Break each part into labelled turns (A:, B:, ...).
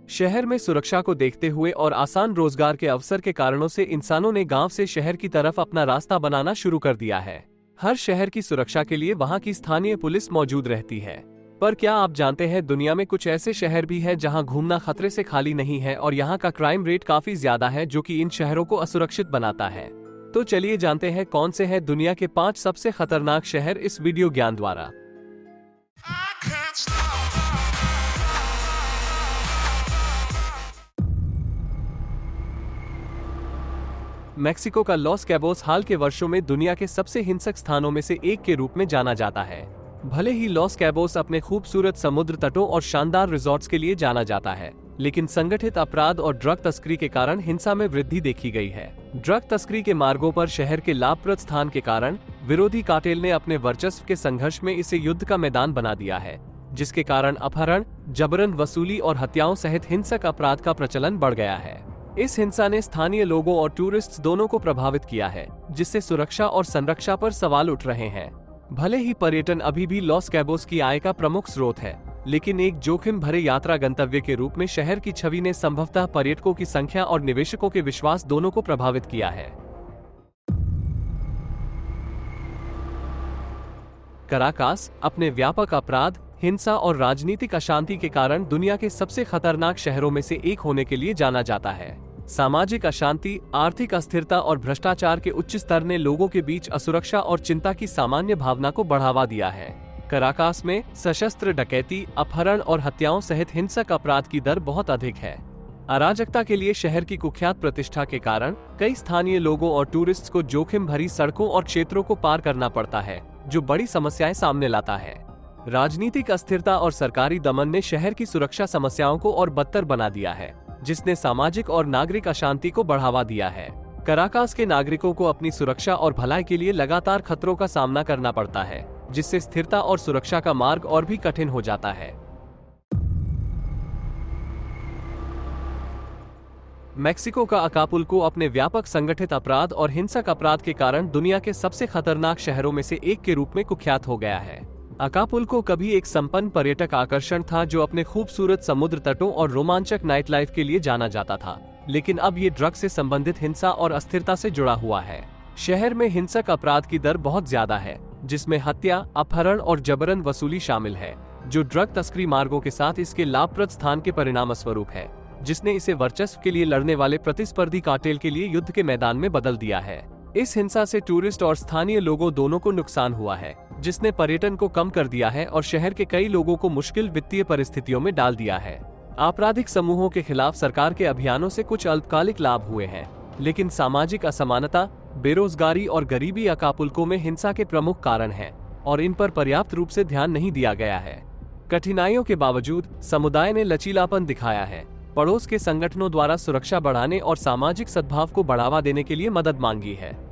A: शहर में सुरक्षा को देखते हुए और आसान रोजगार के अवसर के कारणों से इंसानों ने गांव से शहर की तरफ अपना रास्ता बनाना शुरू कर दिया है। हर शहर की सुरक्षा के लिए वहां की स्थानीय पुलिस मौजूद रहती है। पर क्या आप जानते हैं, दुनिया में कुछ ऐसे शहर भी हैं जहां घूमना खतरे से खाली नहीं है और यहां का क्राइम रेट काफी ज्यादा है, जो कि इन शहरों को असुरक्षित बनाता है। तो चलिए जानते हैं कौन से हैं दुनिया के 5 सबसे खतरनाक शहर इस वीडियो ज्ञान द्वारा। मेक्सिको का लॉस कैबोस हाल के वर्षों में दुनिया के सबसे हिंसक स्थानों में से एक के रूप में जाना जाता है। भले ही लॉस कैबोस अपने खूबसूरत समुद्र तटों और शानदार रिजॉर्ट्स के लिए जाना जाता है, लेकिन संगठित अपराध और ड्रग तस्करी के कारण हिंसा में वृद्धि देखी गई है। ड्रग तस्करी के मार्गों पर शहर के लाभप्रद स्थान के कारण विरोधी कार्टेल ने अपने वर्चस्व के संघर्ष में इसे युद्ध का मैदान बना दिया है, जिसके कारण अपहरण, जबरन वसूली और हत्याओं सहित हिंसक अपराध का प्रचलन बढ़ गया है। इस हिंसा ने स्थानीय लोगों और टूरिस्ट्स दोनों को प्रभावित किया है, जिससे सुरक्षा और संरक्षा पर सवाल उठ रहे हैं। भले ही पर्यटन अभी भी लॉस कैबोस की आय का प्रमुख स्रोत है, लेकिन एक जोखिम भरे यात्रा गंतव्य के रूप में शहर की छवि ने संभवतः पर्यटकों की संख्या और निवेशकों के विश्वास दोनों को प्रभावित किया है। कराकास अपने व्यापक अपराध, हिंसा और राजनीतिक अशांति के कारण दुनिया के सबसे खतरनाक शहरों में से एक होने के लिए जाना जाता है। सामाजिक अशांति, आर्थिक अस्थिरता और भ्रष्टाचार के उच्च स्तर ने लोगों के बीच असुरक्षा और चिंता की सामान्य भावना को बढ़ावा दिया है। कराकास में सशस्त्र डकैती, अपहरण और हत्याओं सहित हिंसक अपराध की दर बहुत अधिक है। अराजकता के लिए शहर की कुख्यात प्रतिष्ठा के कारण कई स्थानीय लोगों और टूरिस्ट्स को जोखिम भरी सड़कों और क्षेत्रों को पार करना पड़ता है, जो बड़ी समस्याएं सामने लाता है। राजनीतिक अस्थिरता और सरकारी दमन ने शहर की सुरक्षा समस्याओं को और बदतर बना दिया है, जिसने सामाजिक और नागरिक अशांति को बढ़ावा दिया है। कराकास के नागरिकों को अपनी सुरक्षा और भलाई के लिए लगातार खतरों का सामना करना पड़ता है, जिससे स्थिरता और सुरक्षा का मार्ग और भी कठिन हो जाता है। मेक्सिको का अकापुल्को अपने व्यापक संगठित अपराध और हिंसक अपराध के कारण दुनिया के सबसे खतरनाक शहरों में से एक के रूप में कुख्यात हो गया है। अकापुल्को कभी एक संपन्न पर्यटक आकर्षण था, जो अपने खूबसूरत समुद्र तटों और रोमांचक नाइट लाइफ के लिए जाना जाता था, लेकिन अब ये ड्रग से संबंधित हिंसा और अस्थिरता से जुड़ा हुआ है। शहर में हिंसक अपराध की दर बहुत ज्यादा है, जिसमें हत्या, अपहरण और जबरन वसूली शामिल है, जो ड्रग तस्करी मार्गों के साथ इसके लाभप्रद स्थान के परिणामस्वरूप है, जिसने इसे वर्चस्व के लिए लड़ने वाले प्रतिस्पर्धी कार्टेल के लिए युद्ध के मैदान में बदल दिया है। इस हिंसा से टूरिस्ट और स्थानीय लोगों दोनों को नुकसान हुआ है, जिसने पर्यटन को कम कर दिया है और शहर के कई लोगों को मुश्किल वित्तीय परिस्थितियों में डाल दिया है। आपराधिक समूहों के खिलाफ सरकार के अभियानों से कुछ अल्पकालिक लाभ हुए हैं, लेकिन सामाजिक असमानता, बेरोजगारी और गरीबी अकापुल्को में हिंसा के प्रमुख कारण हैं और इन पर पर्याप्त रूप से ध्यान नहीं दिया गया है। कठिनाइयों के बावजूद समुदाय ने लचीलापन दिखाया है, पड़ोस के संगठनों द्वारा सुरक्षा बढ़ाने और सामाजिक सद्भाव को बढ़ावा देने के लिए मदद मांगी है।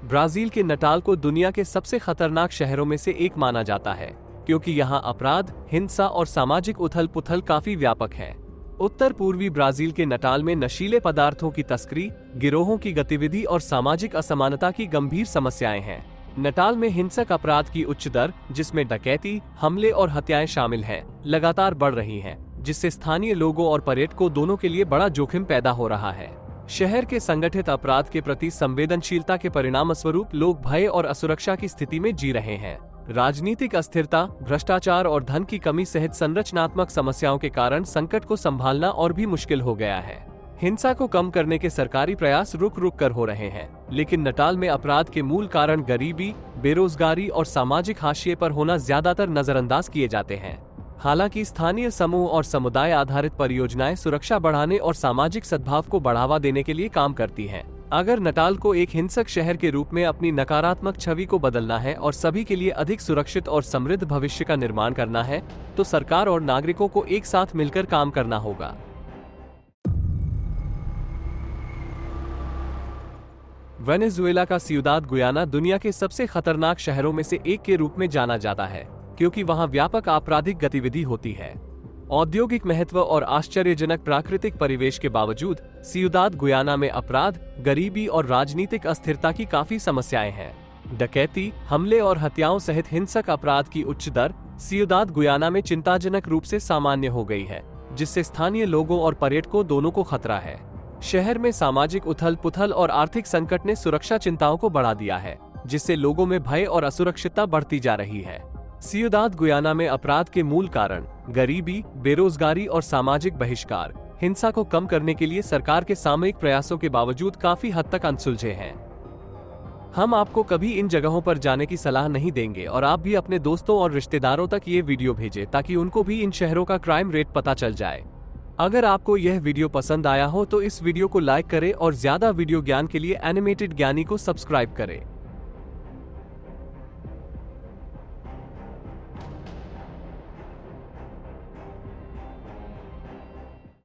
A: ब्राजील के नटाल को दुनिया के सबसे खतरनाक शहरों में से एक माना जाता है, क्योंकि यहाँ अपराध, हिंसा और सामाजिक उथल-पुथल काफी व्यापक है। उत्तर पूर्वी ब्राजील के नटाल में नशीले पदार्थों की तस्करी, गिरोहों की गतिविधि और सामाजिक असमानता की गंभीर समस्याएं हैं। नटाल में हिंसक अपराध की उच्च दर, जिसमें डकैती, हमले और हत्याएं शामिल हैं, लगातार बढ़ रही हैं, जिससे स्थानीय लोगों और पर्यटकों दोनों के लिए बड़ा जोखिम पैदा हो रहा है। शहर के संगठित अपराध के प्रति संवेदनशीलता के परिणामस्वरूप लोग भय और असुरक्षा की स्थिति में जी रहे हैं। राजनीतिक अस्थिरता, भ्रष्टाचार और धन की कमी सहित संरचनात्मक समस्याओं के कारण संकट को संभालना और भी मुश्किल हो गया है। हिंसा को कम करने के सरकारी प्रयास रुक रुक कर हो रहे हैं, लेकिन नटाल में अपराध के मूल कारण गरीबी, बेरोजगारी और सामाजिक हाशिए पर होना ज्यादातर नजरअंदाज किए जाते हैं। हालांकि स्थानीय समूह और समुदाय आधारित परियोजनाएं सुरक्षा बढ़ाने और सामाजिक सद्भाव को बढ़ावा देने के लिए काम करती हैं। अगर नटाल को एक हिंसक शहर के रूप में अपनी नकारात्मक छवि को बदलना है और सभी के लिए अधिक सुरक्षित और समृद्ध भविष्य का निर्माण करना है, तो सरकार और नागरिकों को एक साथ मिलकर काम करना होगा। वेनेजुएला का सियुदाद गुयाना दुनिया के सबसे खतरनाक शहरों में से एक के रूप में जाना जाता है, क्योंकि वहां व्यापक आपराधिक गतिविधि होती है। औद्योगिक महत्व और आश्चर्यजनक प्राकृतिक परिवेश के बावजूद सियुदाद गुयाना में अपराध, गरीबी और राजनीतिक अस्थिरता की काफी समस्याएं हैं। डकैती, हमले और हत्याओं सहित हिंसक अपराध की उच्च दर सियुदाद गुयाना में चिंताजनक रूप से सामान्य हो गई है, जिससे स्थानीय लोगों और पर्यटकों दोनों को खतरा है। शहर में सामाजिक उथल पुथल और आर्थिक संकट ने सुरक्षा चिंताओं को बढ़ा दिया है, जिससे लोगों में भय और असुरक्षितता बढ़ती जा रही है। सियुदाद गुयाना में अपराध के मूल कारण गरीबी, बेरोजगारी और सामाजिक बहिष्कार, हिंसा को कम करने के लिए सरकार के सामूहिक प्रयासों के बावजूद काफी हद तक अनसुलझे हैं। हम आपको कभी इन जगहों पर जाने की सलाह नहीं देंगे और आप भी अपने दोस्तों और रिश्तेदारों तक ये वीडियो भेजें ताकि उनको भी इन शहरों का क्राइम रेट पता चल जाए। अगर आपको यह वीडियो पसंद आया हो तो इस वीडियो को लाइक करें और ज्यादा वीडियो ज्ञान के लिए एनिमेटेड ज्ञानी को सब्सक्राइब करें।